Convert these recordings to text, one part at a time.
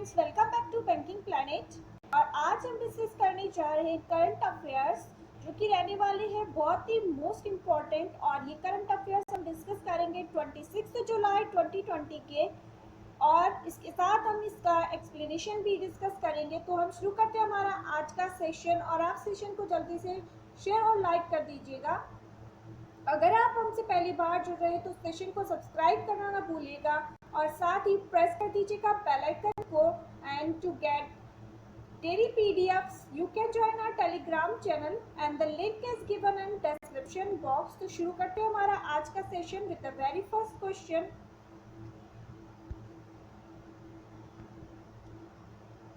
Friends, welcome back to banking planet. और आज हम डिस्कस करने जा रहे हैं करंट अफेयर्स, जो कि रहने वाले हैं बहुत ही मोस्ट इम्पॉर्टेंट। और ये करंट अफेयर्स हम डिस्कस करेंगे 26 जुलाई 2020 के, और इसके साथ हम इसका एक्सप्लेनेशन भी डिस्कस करेंगे। तो हम शुरू करते हैं हमारा आज का सेशन, और आप सेशन को जल्दी से शेयर और लाइक कर दीजिएगा। अगर आप हमसे पहली बार जुड़ रहे हैं तो सेशन को सब्सक्राइब करना ना भूलिएगा, और साथ ही प्रेस कर दीजिएगा बेल आइकन को। And to get daily PDFs you can join our telegram channel and the link is given in description box। तो शुरू करते हैं हमारा आज का session with the very first question.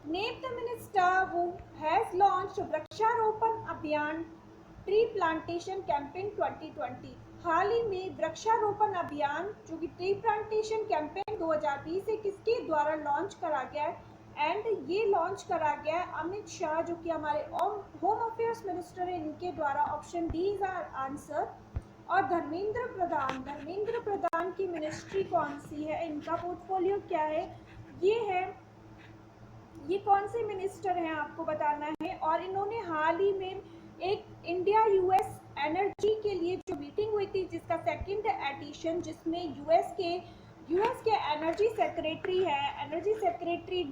Name the minister who has launched वृक्षारोपण अभियान tree plantation campaign 2020। हाल ही में वृक्षारोपण अभियान जो कि ट्री प्लांटेशन कैंपेन 2020 से किसके द्वारा लॉन्च करा गया है? एंड ये लॉन्च करा गया है अमित शाह, जो कि हमारे होम अफेयर्स मिनिस्टर है, इनके द्वारा। Option D is our answer. और धर्मेंद्र प्रधान की मिनिस्ट्री कौन सी है, इनका पोर्टफोलियो क्या है, ये कौन से मिनिस्टर हैं आपको बताना है। और इन्होंने हाल ही में एक इंडिया यूएस एनर्जी के लिए जो मीटिंग हुई थी, जिसका सेकंड एडिशन, जिसमें यूएस के एनर्जी सेक्रेटरी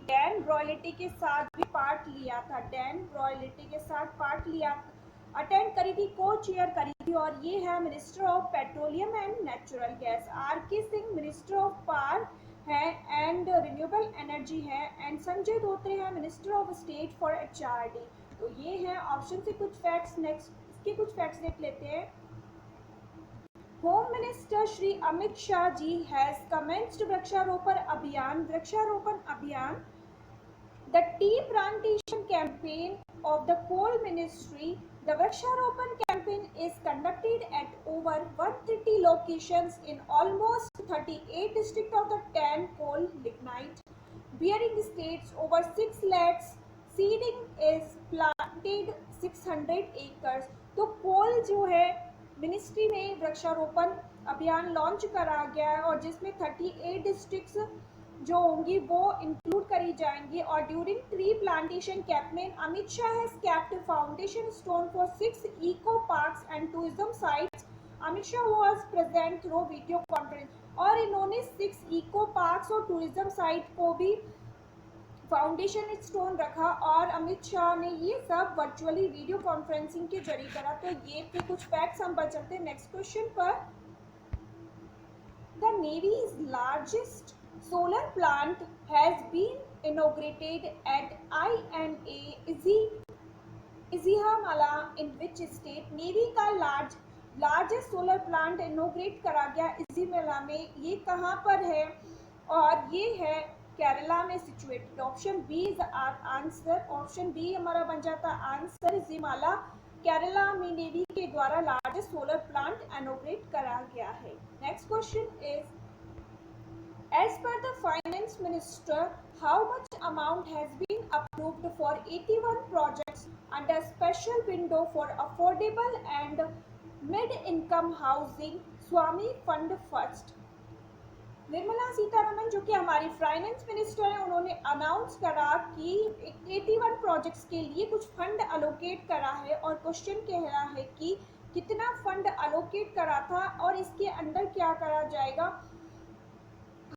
डैन ब्रॉयलिटी के साथ भी पार्ट लिया, अटेंड करी थी, को चेयर करी थी। और ये है minister of petroleum and natural gas R K. Singh, minister of power है एंड रिन्यूएबल एनर्जी है। एंड संजय धोत्रे है minister of state for HRD. तो ये है ऑप्शन से कुछ फैक्ट्स। नेक्स्ट इसके कुछ फैक्ट्स देख लेते हैं। Home minister Shri Amit Shah ji has commenced वृक्षारोपण अभियान। The tree plantation campaign of the coal ministry. The Vriksharopan campaign is conducted at over 130 locations in almost 38 districts of the 10 coal lignite bearing states. Over 6 lakhs seeding is planted 600 acres। तो कोल जो है ministry में वृक्षारोपण अभियान launch करा गया है, और जिसमें 38 डिस्ट्रिक्ट्स जो होंगी वो इंक्लूड करी जाएंगी। और during tree plantation campaign Amit Shah has kept foundation stone for 6 eco parks and tourism sites. Amit Shah was present through video conference. और इन्होंने 6 इको पार्क्स और टूरिज्म साइट को भी फाउंडेशन स्टोन रखा, और अमित शाह ने ये सब वर्चुअली वीडियो कॉन्फ्रेंसिंग के जरिए करा। तो ये थे कुछ फैक्ट्स। हम बढ़ चलते हैं नेक्स्ट क्वेश्चन पर। The navy's largest solar plant has been inaugurated at INA Izzihamala in which state? Navy का लार्जेस्ट सोलर प्लांट इनोग्रेट करा गया इज़िमाला में। ये कहाँ पर है? और ये है केरला में सिचुएटेड। Option B is our answer. Option B हमारा बन जाता आंसर। इज़िमाला केरला में नेवी के द्वारा लार्जेस्ट सोलर प्लांट इनोग्रेट करा गया है। Next question is, as per the finance minister, how much amount has been approved for 81 projects under special window for affordable and mid-income housing Swami Fund First? Nirmala Sitharaman जो कि हमारी finance minister है, उन्होंने announce करा कि 81 प्रोजेक्ट्स के लिए कुछ फंड अलोकेट करा है। और क्वेश्चन कह रहा है कि कितना फंड अलोकेट करा था, और इसके अंदर क्या करा जाएगा।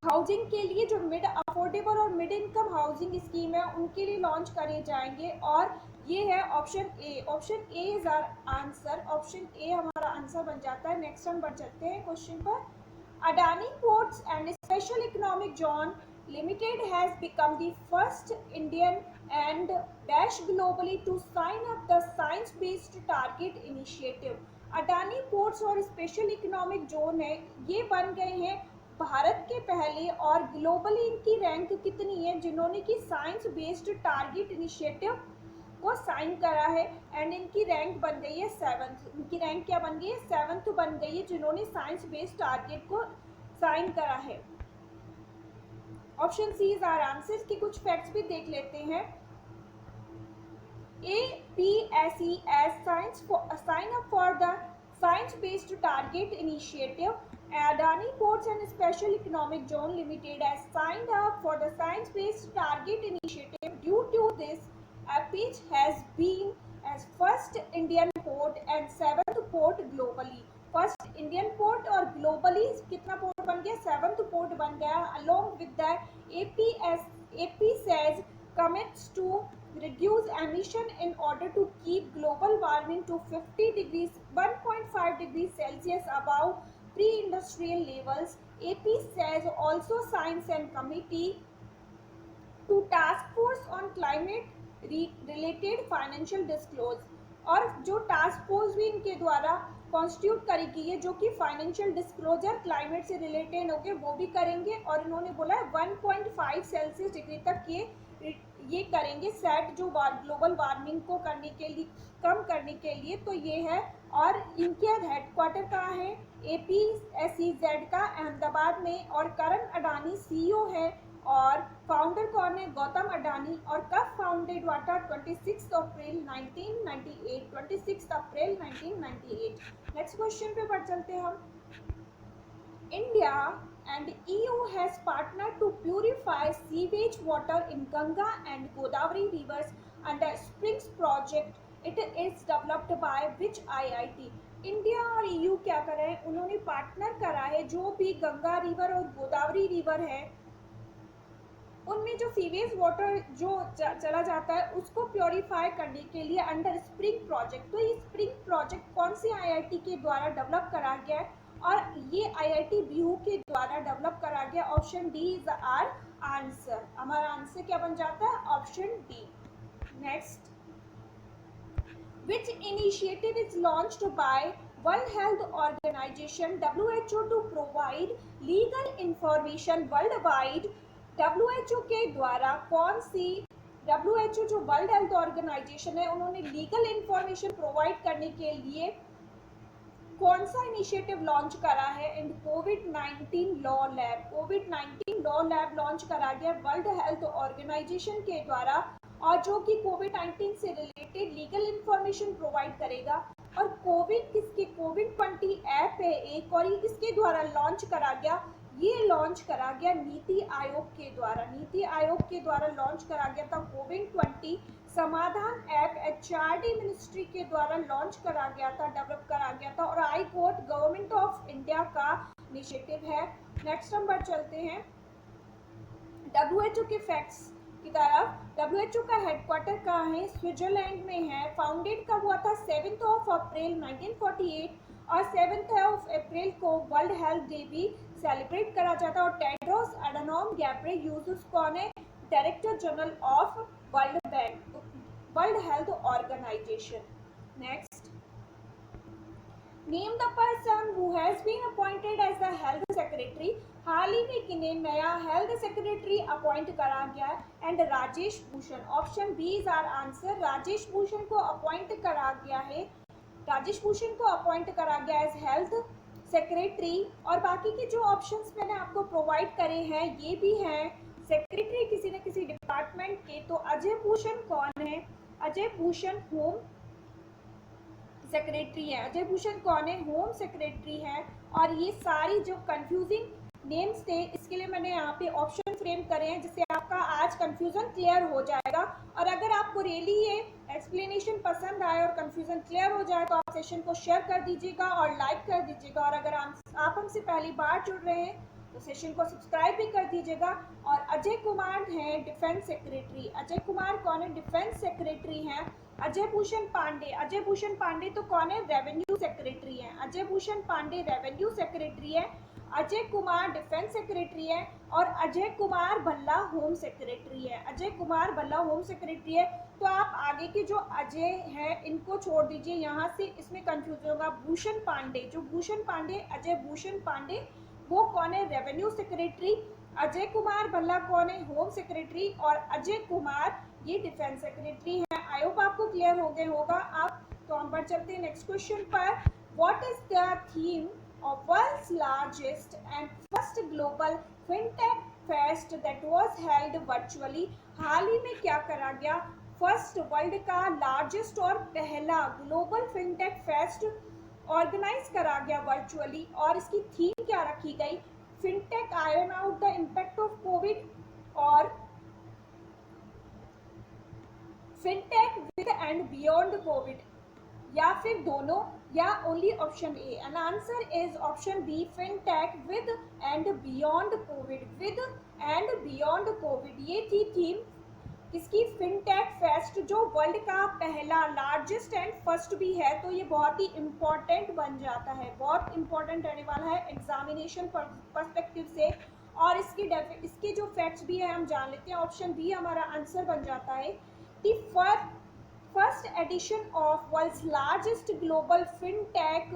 हाउसिंग के लिए जो मिड अफोर्डेबल और मिड इनकम हाउसिंग स्कीम है, उनके लिए लॉन्च करे जाएंगे। और ये है option A is our answer. Option A हमारा आंसर बन जाता है। नेक्स्ट हम बढ़ चलते हैं क्वेश्चन पर। Adani ports and special economic zone limited has become the first Indian and dash globally to sign up the science based target initiative. Adani ports और स्पेशल इकोनॉमिक जोन है, ये बन गए हैं भारत के पहले, और ग्लोबली इनकी रैंक कितनी है, जिन्होंने कि साइंस बेस्ड टारगेट इनिशिएटिव को साइन करा है। एंड इनकी रैंक बन गई है 7th। इनकी रैंक क्या बन गई है? 7th बन गई है, जिन्होंने साइंस बेस्ड टारगेट को साइन करा है। Option C is our answer. की कुछ फैक्ट्स भी देख लेते हैं। APSES sign up for the science based target initiative Adani Ports and Special Economic Zone Limited has signed up for the Science Based Target Initiative. Due to this, APIC has been as first Indian port and seventh port globally. First Indian port और globally कितना port बन गया, seventh port बन गया. Along with that AP says commits to reduce emission in order to keep global warming to 1.5 degrees Celsius above pre-industrial levels. AP says also signs and committee to task force on climate related financial disclosure. और जो task force भी इनके द्वारा constitute करी गई है जो कि फाइनेंशियल डिस्क्लोजर क्लाइमेट से रिलेटेड होंगे वो भी करेंगे. और इन्होंने बोला है 1.5 सेल्सियस डिग्री तक ये करेंगे सेट जो ग्लोबल वार्मिंग को करने के लिए, कम करने के लिए. तो ये है. और इनके हेडक्वार्टर कहाँ है, APSEZ का अहमदाबाद में. और करण अडानी CEO है. और फाउंडर कौन है, गौतम अडानी. और कब फाउंडेड हुआ था, 26 अप्रैल 1998. 26 अप्रैल 1998. नेक्स्ट क्वेश्चन पे बढ़ चलते हैं हम. India and EU has partnered to purify sewage water in Ganga and Godavari rivers under Springs project. It is developed by which IIT? India और EU क्या कर रहे हैं, उन्होंने पार्टनर करा है जो भी गंगा रिवर और गोदावरी रिवर है उनमें जो सीवेज वाटर जो चला जाता है उसको प्योरीफाई करने के लिए अंडर स्प्रिंग प्रोजेक्ट. तो ये स्प्रिंग प्रोजेक्ट कौन सी IIT के द्वारा डेवलप करा गया है, और ये IIT BU के द्वारा डेवलप करा गया. Option D is our answer. हमारा आंसर क्या बन जाता है, option D. Next, which initiative is launched by World Health Organization WHO to provide legal information worldwide? WHO के द्वारा कौन सी, WHO जो वर्ल्ड हेल्थ ऑर्गेनाइजेशन है उन्होंने लीगल इंफॉर्मेशन प्रोवाइड करने के लिए कौन सा इनिशिएटिव लॉन्च करा है, and covid law lab. Covid law lab launch करा गया वर्ल्ड हेल्थ ऑर्गेनाइजेशन के द्वारा, और जो कि कोविड-19 से रिलेटेड लीगल इंफॉर्मेशन प्रोवाइड करेगा. और कोविड-20 ऐप है एक, और ये किसके द्वारा लॉन्च करा गया, ये लॉन्च करा गया नीति आयोग के द्वारा. नीति आयोग के द्वारा लॉन्च करा गया था कोविड-20 समाधान ऐप. HRD मिनिस्ट्री के द्वारा लॉन्च करा गया था, डेवलप करा गया था. और I quote government of India का इनिशिएटिव है. नेक्स्ट हम बढ़ चलते हैं WHO के फैक्ट्स की तरफ. WHO का हेडक्वार्टर कहाँ है, स्विट्जरलैंड में है. फाउंडेड कब हुआ था, 7 अप्रैल 1948. और 7 अप्रैल को वर्ल्ड हेल्थ डे भी सेलिब्रेट करा जाता है. और टेड्रोस एडनॉम गैब्रियेसस कौन है, director general of world health organisation. Next, name the person who has been appointed as the health secretary. हाल ही में किन्हें नया हेल्थ सेक्रेटरी अपॉइंट करा गया है, and Rajesh Bhushan. Option B is our answer. Rajesh Bhushan को अपॉइंट करा गया है, राजेश भूषण को अपॉइंट करा गया एज हेल्थ सेक्रेटरी. और बाकी के जो ऑप्शंस मैंने आपको प्रोवाइड करे हैं ये भी हैं सेक्रेटरी किसी न किसी डिपार्टमेंट के. तो अजय भूषण कौन है, अजय भूषण होम सेक्रेटरी है. अजय भूषण कौन है, होम सेक्रेटरी है. और ये सारी जो कंफ्यूजिंग नेम्स थे इसके लिए मैंने यहाँ पे ऑप्शन फ्रेम करे हैं जिससे आपका आज कंफ्यूजन क्लियर हो जाएगा. और अगर आपको रियली ये एक्सप्लेनेशन पसंद आए और कंफ्यूजन क्लियर हो जाए तो आप सेशन को शेयर कर दीजिएगा और लाइक कर दीजिएगा. और अगर आप हमसे पहली बार जुड़ रहे हैं तो सेशन को सब्सक्राइब भी कर दीजिएगा. और अजय कुमार हैं डिफेंस सेक्रेटरी. अजय कुमार कौन है, डिफेंस सेक्रेटरी हैं. अजय भूषण पांडे, अजय भूषण पांडे तो कौन है, रेवेन्यू सेक्रेटरी हैं. अजय भूषण पांडे रेवेन्यू सेक्रेटरी है. अजय कुमार डिफेंस सेक्रेटरी है. और अजय कुमार भल्ला होम सेक्रेटरी है. अजय कुमार भल्ला होम सेक्रेटरी है. तो आप आगे के जो अजय हैं इनको छोड़ दीजिए यहाँ से, इसमें कंफ्यूज होगा. भूषण पांडे, जो भूषण पांडे, अजय भूषण पांडे वो कौन है, रेवेन्यू सेक्रेटरी. अजय कुमार भल्ला कौन है, होम सेक्रेटरी. और अजय कुमार ये डिफेंस सेक्रेटरी है. आई होप आपको क्लियर हो गए होगा आप. तो हम बढ़ चलते हैं नेक्स्ट क्वेश्चन पर. What is the theme of world's largest and first global fintech fest that was held virtually? हाल ही में क्या करा गया, फर्स्ट वर्ल्ड का लार्जेस्ट और पहला ग्लोबल फिनटेक फेस्ट ऑर्गेनाइज करा गया वर्चुअली, और इसकी थीम क्या रखी गई, fintech iron out the impact of Covid, और fintech with and beyond Covid, या फिर दोनों, या only option A. And answer is option B, fintech with and beyond Covid, with and beyond Covid. ये थी थीम किसकी, फिनटेक फेस्ट, जो world का पहला लार्जेस्ट एंड फर्स्ट भी है, तो ये बहुत ही इंपॉर्टेंट बन जाता है, बहुत इंपॉर्टेंट रहने वाला है एग्जामिनेशन पर्सपेक्टिव से। और इसके जो फैक्ट्स भी है हम जान लेते हैं। ऑप्शन बी हमारा आंसर बन जाता है। The first edition of world's largest global fintech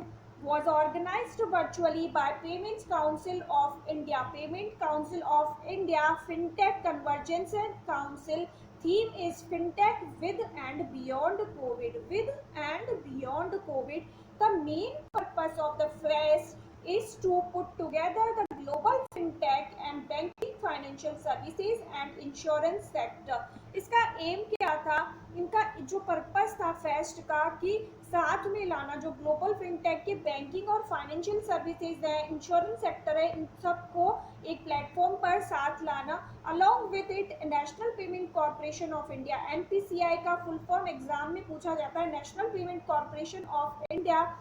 was organized virtually by Payments Council of India. Payment Council of India Fintech Convergence Council. Theme is Fintech with and beyond COVID. With and beyond COVID. The main purpose of the fest is to put together the global fintech and banking, financial services and insurance sector. इसका M क्या था, इनका जो purpose था fest का, कि साथ में लाना जो ग्लोबल फिनटेक के बैंकिंग और फाइनेंशियल सर्विसेज है, इंश्योरेंस सेक्टर है, इन सबको एक प्लेटफॉर्म पर साथ लाना। Along with it national payment corporation of India, NPCI का फुल फॉर्म एग्जाम में पूछा जाता है, national payment corporation of India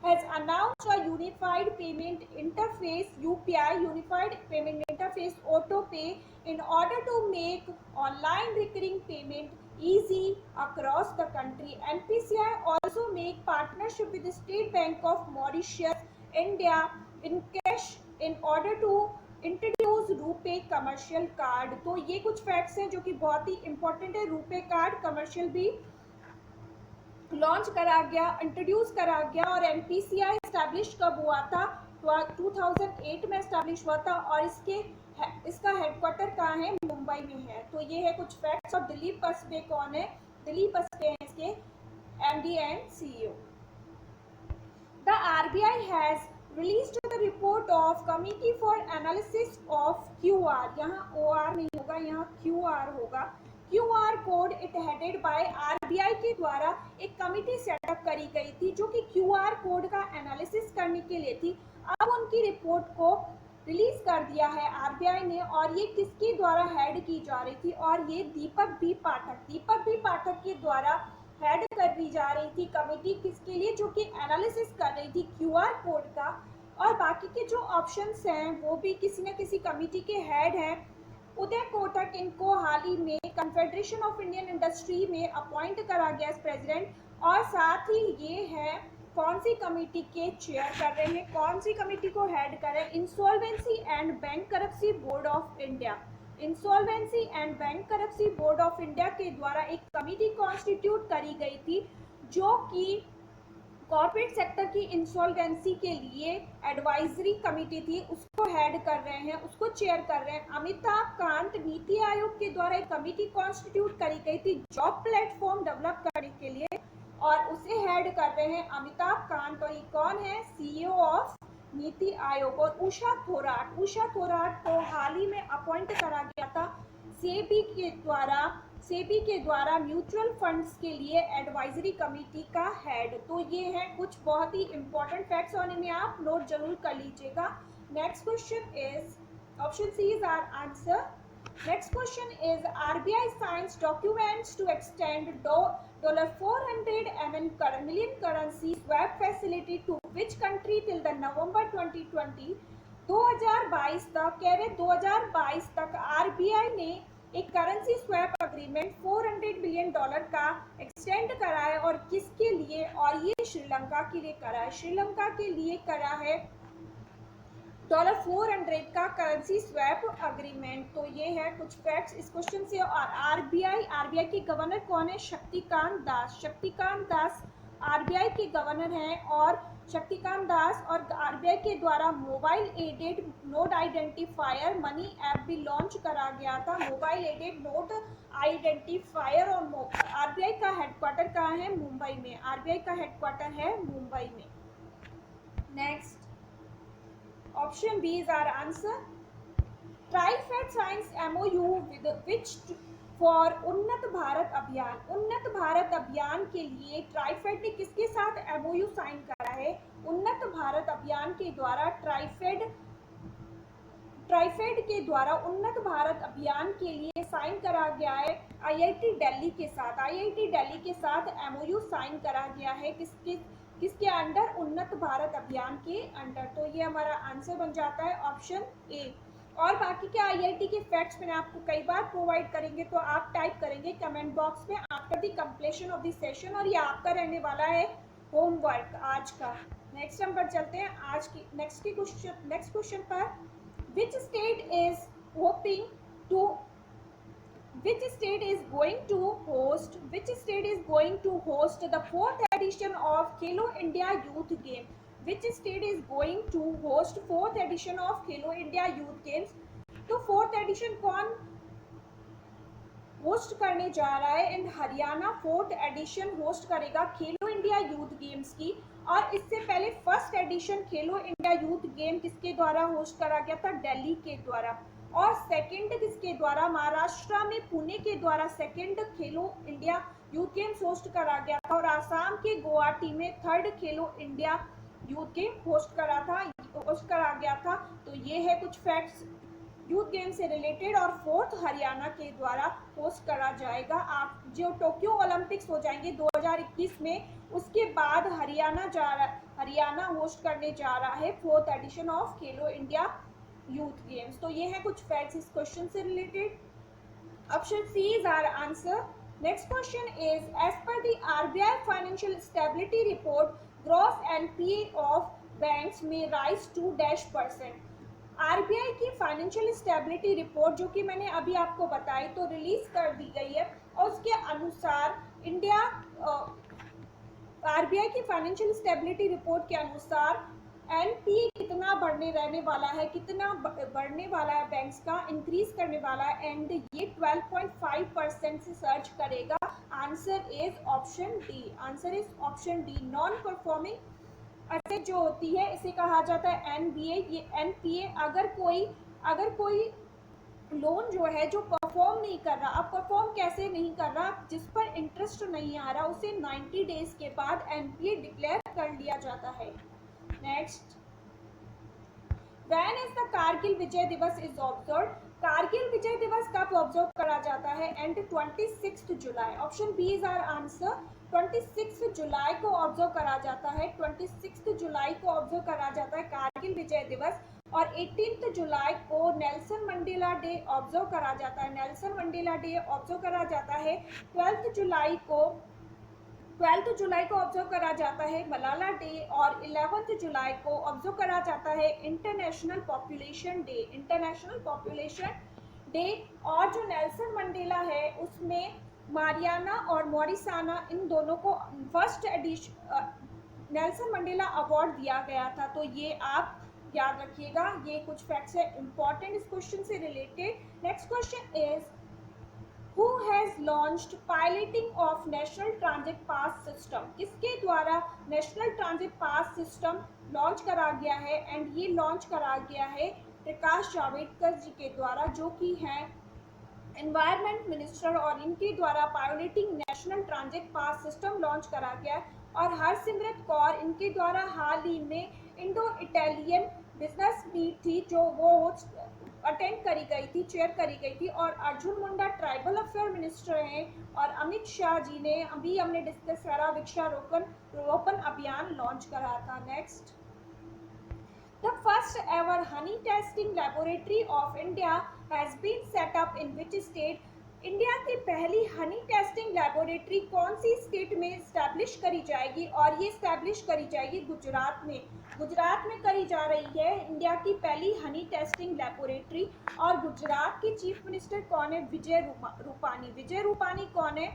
has announced a unified payment interface UPI, unified payment interface AutoPay, in order to make online recurring payment easy across the country. NPCI also make partnership with the State Bank of Mauritius, India, in cash in order to introduce RuPay commercial card. तो ये कुछ facts हैं जो कि बहुत ही important है। रूपे card commercial भी launch करा गया, इंट्रोड्यूस करा गया। और एनपीसीआई एस्टैब्लिश कब हुआ था, 2008 में एस्टैब्लिश हुआ था, और इसका हेडक्वार्टर कहाँ है, मुंबई में है। तो ये है कुछ फैक्ट्स। और दिलीप बसपे कौन है, दिलीप बसपे हैं इसके MD and CEO. The RBI has released the report of Committee for Analysis of QR, यहाँ OR नहीं होगा, यहाँ QR होगा। QR code it headed by RBI के द्वारा एक कमिटी सेटअप करी गई थी जो कि QR कोड का एनालिसिस करने के लिए थी। अब उनकी रिपोर्ट को रिलीज कर दिया है आरबीआई ने, और ये किसके द्वारा हेड की जा रही थी, और ये दीपक बी पाठक के द्वारा हेड कर दी जा रही थी कमेटी, किसके लिए, जो कि एनालिसिस कर रही थी क्यूआर कोड का। और बाकी के जो ऑप्शंस हैं वो भी किसी न किसी कमेटी के हेड हैं। उदय कोटक इनको हाल ही में कन्फेडरेशन ऑफ इंडियन इंडस्ट्री में अपॉइंट करा गया एज प्रेसिडेंट, और साथ ही ये है कौन सी कमेटी के चेयर कर रहे हैं, कौन सी कमेटी को हेड कर रहे हैं, insolvency and bankruptcy board of India. Insolvency and bankruptcy board of India के द्वारा एक कमेटी कॉन्स्टिट्यूट करी गई थी जो कि कॉर्पोरेट सेक्टर की इंसॉल्वेंसी के लिए एडवाइजरी कमेटी थी, उसको हेड कर रहे हैं, उसको चेयर कर रहे हैं अमिताभ कांत। नीति आयोग के द्वारा एक कमेटी कॉन्स्टिट्यूट करी गई थी जॉब प्लेटफॉर्म डेवलप करने के लिए, और उसे हेड कर रहे हैं अमिताभ कांत। और ये कौन है, सीईओ ऑफ नीति आयोग। और उषा थोराट को हाल ही में अपॉइंट करा गया था सेबी के द्वारा म्यूचुअल फंड्स के लिए एडवाइजरी कमेटी का हेड। तो ये है कुछ बहुत ही इंपॉर्टेंट फैक्ट्स, और इन्हें आप नोट जरूर कर लीजिएगा। Next question is option C is our answer. Next question is RBI signs documents to extend $400 million currency swap facility to which country till the November 2020। 2022 तक, कह रहे 2022 तक RBI ने एक करेंसी स्वैप अग्रीमेंट $400 बिलियन का extend करा है, और किसके लिए, और ये श्रीलंका के लिए करा है, श्रीलंका के लिए करा है $400 का करेंसी स्वैप अग्रीमेंट। तो ये है कुछ फैक्ट्स इस क्वेश्चन से। और आरबीआई के गवर्नर कौन है, शक्तिकांत दास आरबीआई के गवर्नर हैं। और शक्तिकांत दास, और आरबीआई के द्वारा mobile aided note identifier money app भी लॉन्च करा गया था, मोबाइल एडेड नोट आइडेंटिफायर। और आरबीआई का हेडक्वार्टर कहाँ है, मुंबई में, आरबीआई का हेडक्वार्टर है मुंबई में। Next option B is our answer. TriFed signs MOU with which for उन्नत भारत अभियान। उन्नत भारत अभियान के लिए ट्राइफेड ने किसके साथ एमओयू साइन करा है? उन्नत भारत अभियान के द्वारा ट्राइफेड के द्वारा उन्नत भारत अभियान के लिए साइन करा गया है आईआईटी दिल्ली के साथ। आईआईटी दिल्ली के साथ एमओयू साइन करा गया है किसके अंडर? उन्नत भारत अभियान के अंडर। तो ये हमारा आंसर बन जाता है ऑप्शन ए। और बाकी के आईआईटी के फैक्ट्स मैंने आपको कई बार प्रोवाइड करेंगे, तो आप टाइप करेंगे कमेंट बॉक्स में after the completion of the session, और ये आपका रहने वाला है होमवर्क आज का। नेक्स्ट नंबर चलते हैं आज की नेक्स्ट क्वेश्चन पर। Which state is hoping to which state is going to host the fourth edition of Khelo India Youth Game? Which state is going to host fourth edition of Khelo India Youth Games? तो fourth edition कौन host करने जा रहा है? And Haryana fourth edition host करेगा खेलो India youth games की। और इससे पहले फर्स्ट एडिशन खेलो इंडिया यूथ गेम किसके द्वारा होस्ट करा गया था? दिल्ली के द्वारा। और सेकंड किसके द्वारा? महाराष्ट्र में पुणे के द्वारा सेकंड खेलो इंडिया यूथ गेम्स होस्ट करा गया था। और आसाम के गुवाहाटी में थर्ड खेलो इंडिया यूथ गेम होस्ट करा गया था। तो ये है कुछ फैक्ट्स यूथ गेम से रिलेटेड। और फोर्थ हरियाणा के द्वारा होस्ट करा जाएगा। आप जो टोक्यो ओलंपिक्स हो जाएंगे 2021 में, उसके बाद हरियाणा होस्ट करने जा रहा है fourth edition of Khelo India youth games. तो ये है कुछ फैक्ट्स इस क्वेश्चन से रिलेटेड। Option C is our answer. Next question is as per the RBI financial stability report gross NPA of banks में राइज टू %। आरबीआई की फाइनेंशियल स्टेबिलिटी रिपोर्ट जो कि मैंने अभी आपको बताई तो रिलीज कर दी गई है, और उसके अनुसार आरबीआई की फाइनेंशियल स्टेबिलिटी रिपोर्ट के अनुसार एनपीए कितना बढ़ने वाला है बैंक्स का, इंक्रीज करने वाला है, एंड ये 12.5% से सर्च करेगा। Answer is option D. Non performing asset जो होती है इसे कहा जाता है एनबीए। ये एनपीए अगर कोई लोन जो है जो परफॉर्म नहीं कर रहा, अब परफॉर्म कैसे नहीं कर रहा, जिस पर इंटरेस्ट नहीं आ रहा, उसे 90 डेज के बाद एनपीए डिक्लेयर कर लिया जाता है। Next, when is the Kargil Vijay Diwas is observe? Kargil Vijay दिवस कब ऑब्जर्व करा जाता है? And 26 July. Option B is our answer. 26 जुलाई को ऑब्जर्व करा जाता है। 26 जुलाई को ऑब्जर्व करा जाता है कारगिल विजय दिवस। और 18 जुलाई को नेल्सन मंडेला डे ऑब्जर्व करा जाता है। नेल्सन मंडेला डे ऑब्जर्व करा जाता है। 12 जुलाई को ऑब्जर्व करा जाता है मलाला डे। और 11 जुलाई को ऑब्जर्व करा जाता है इंटरनेशनल पॉपुलेशन डे। और जो नेल्सन मंडेला है उसमें मारियाना और मॉरिसाना इन दोनों को first edition Nelson Mandela award दिया गया था। तो ये आप याद रखिएगा, ये कुछ फैक्ट्स है इंपॉर्टेंट इस क्वेश्चन से related. Next question is who has launched piloting of national transit pass system? किसके द्वारा national transit pass system launch करा गया है? एंड ये लॉन्च करा गया है प्रकाश जावड़ेकर जी के द्वारा, जो कि हैं एनवायरमेंट मिनिस्टर, और इनके द्वारा piloting national transit pass system launch करा गया। और हरसिमरत कौर इनके द्वारा हाल ही में इंडो इटालियन बिजनेस मीट थी जो वो अटेंड करी गई थी, चेयर करी गई थी। और Arjun Munda tribal affair minister हैं। और अमित शाह जी ने अभी हमने डिस्कस करा वृक्षारोपण अभियान लॉन्च करा था। Next, The first ever honey testing laboratory of India has been set up in which state? India की पहली हनी टेस्टिंग लेबोरेटरी कौन सी स्टेट में स्टैब्लिश करी जाएगी? और ये स्टैब्लिश करी जाएगी गुजरात में करी जा रही है इंडिया की पहली हनी टेस्टिंग लेबोरेटरी। और गुजरात के चीफ मिनिस्टर कौन है? विजय रूपानी कौन है?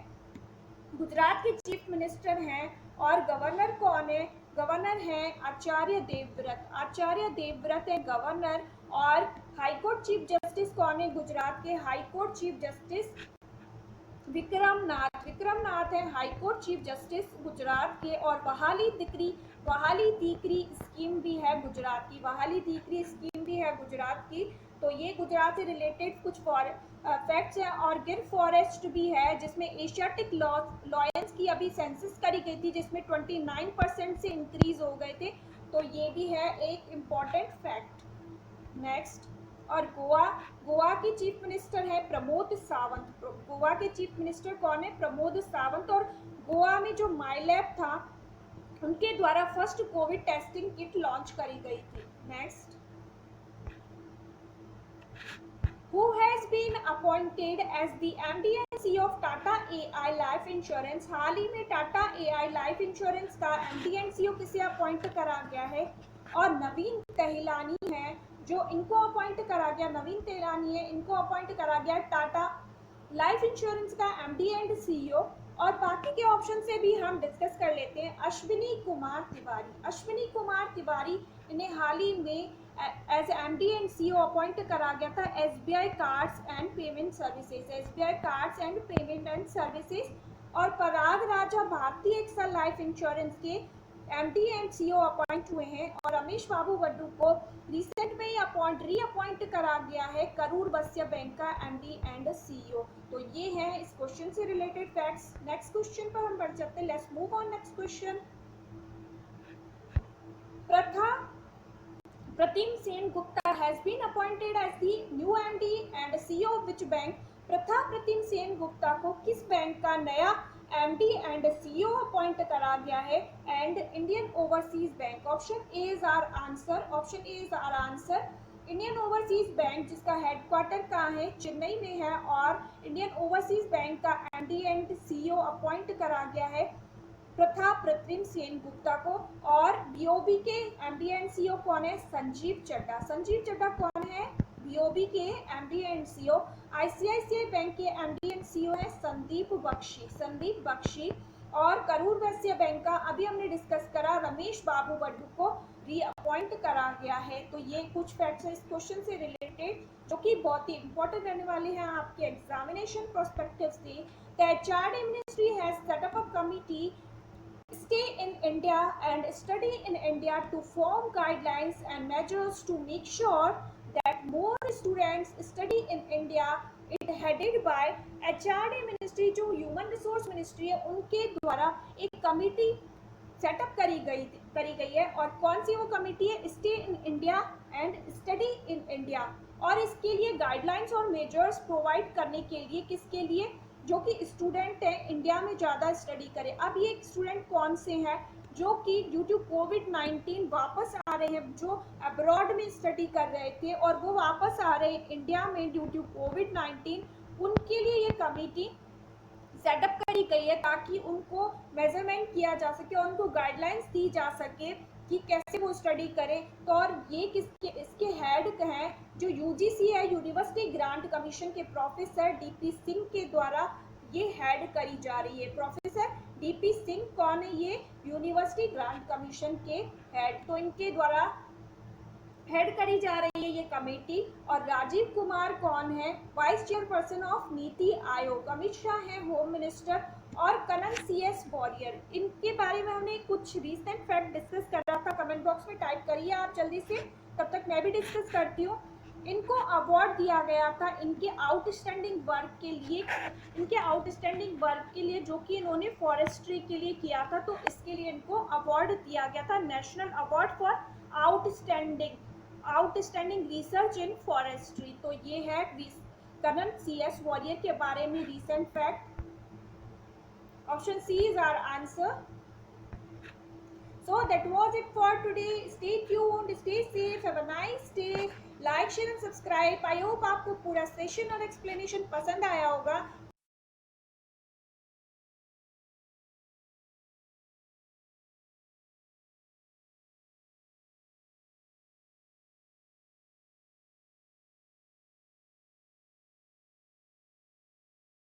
गुजरात के चीफ मिनिस्टर हैं। और गवर्नर कौन है? गवर्नर हैं आचार्य देवव्रत है गवर्नर। और हाईकोर्ट चीफ जस्टिस कौन है? गुजरात के हाईकोर्ट चीफ जस्टिस विक्रम नाथ है हाईकोर्ट चीफ जस्टिस गुजरात के। और बहाली दीकरी स्कीम भी है गुजरात की। तो ये गुजरात से रिलेटेड कुछ फैक्ट्स हैं। और गिर फॉरेस्ट भी है जिसमें एशियाटिक लॉयंस की अभी सेंसस करी गई थी जिसमें 29% से इंक्रीज हो गए थे, तो ये भी है एक इम्पॉर्टेंट फैक्ट। नेक्स्ट, और गोवा की चीफ मिनिस्टर है प्रमोद सावंत। गोवा के चीफ मिनिस्टर कौन है? प्रमोद सावंत। और गोवा में जो माईलैब था उनके द्वारा first Covid testing kit launch करी गई थी। Next, who has been appointed as the MD and CEO of Tata AI Life Insurance। हाल ही में टाटा AI लाइफ इंश्योरेंस का MD and CEO किसे अपॉइंट करा गया है? और नवीन तेहलानी है जो इनको अपॉइंट करा गया, नवीन तेहलानी है, इनको अपॉइंट करा गया टाटा लाइफ इंश्योरेंस का MD एंड CEO। और बाकी के ऑप्शन से भी हम डिस्कस कर लेते हैं। अश्विनी कुमार तिवारी, अश्विनी कुमार तिवारी इन्हें हाल ही में as MD and CEO appoint करा गया था SBI cards and payment services, SBI cards and payment and services. और पराग राजा भारतीय एक्सल लाइफ इंश्योरेंस के MD एंड CEO अपॉइंट हुए हैं। और रमेश बाबू वड्डू को रिसेंट में ही रीअपॉइंट करा गया है करूर वैश्य बैंक का MD एंड CEO। तो ये है इस क्वेश्चन से रिलेटेड फैक्ट्स। नेक्स्ट क्वेश्चन पर हम बढ़ जाते हैं। Let's move on next question. Pratim Sen Gupta has been appointed as the new MD and CEO of which bank? Pratim Sen Gupta को किस बैंक का नया MD एंड CEO अपॉइंट करा गया है? And Indian overseas bank. Option A is our answer, option A is our answer. Indian overseas bank जिसका headquarter कहाँ है? चेन्नई में है। और इंडियन ओवरसीज बैंक का MD एंड CEO अपॉइंट करा गया है प्रतीम सेन गुप्ता को। और BOB के MD एंड CEO कौन है? संजीव चड्ढा। संजीव चड्ढा कौन है? BOB के MD and CEO। ICICI bank के MD एंड CEO है संदीप बख्शी, संदीप बख्शी। और करूर वैश्य बैंक का अभी हमने डिस्कस करा, रमेश बाबू वड्डू को रीअपॉइंट करा गया है। तो ये कुछ फैक्ट्स इस क्वेश्चन से रिलेटेड जो कि बहुत ही इंपॉर्टेंट रहने वाले हैं आपके एग्जामिनेशन पर्सपेक्टिव से। HRD ministry has set up a committee stay in India and study in India to form guidelines and measures to make sure that more students study in India। It headed by HRD ministry जो human resource ministry है उनके द्वारा एक committee setup करी गई है। और कौन सी वो कमिटी है? Stay in India and study in India. और इसके लिए गाइडलाइंस और मेजर्स प्रोवाइड करने के लिए किसके लिए? जो कि स्टूडेंट हैं इंडिया में ज़्यादा स्टडी करें। अब ये स्टूडेंट कौन से हैं? जो कि ड्यू टू कोविड-19 वापस आ रहे हैं, जो अब्रॉड में स्टडी कर रहे थे और वो वापस आ रहे हैं इंडिया में ड्यू टू कोविड-19, उनके लिए ये कमेटी सेटअप करी गई है ताकि उनको मेजरमेंट किया जा सके और उनको गाइडलाइंस दी जा सके कि कैसे वो स्टडी करें। तो और ये इसके हेड हैं जो UGC है, यूनिवर्सिटी ग्रांट कमीशन के प्रोफेसर DP सिंह के द्वारा ये हेड करी जा रही है। प्रोफेसर DP सिंह कौन है? ये यूनिवर्सिटी ग्रांट कमीशन के हेड, तो इनके द्वारा हेड करी जा रही है ये कमेटी। और राजीव कुमार कौन है? Vice chairperson of NITI Aayog. Amit Shah है होम मिनिस्टर। और कनन CS वॉरियर, इनके बारे में हमने कुछ रीसेंट फैक्ट डिस्कस कर रहा था, कमेंट बॉक्स में टाइप करिए आप जल्दी से, तब तक मैं भी डिस्कस करती हूँ। इनको अवार्ड दिया गया था इनके आउटस्टैंडिंग वर्क के लिए, जो कि इन्होंने फॉरेस्ट्री के लिए किया था, तो इसके लिए इनको अवार्ड दिया गया था, national award for outstanding research in forestry. तो ये है कनन CS वॉरियर के बारे में recent fact. Option C is our answer. So that was it for today. Stay tuned, stay safe, have a nice day. Like, share and subscribe. I hope आपको पूरा session और explanation पसंद आया होगा।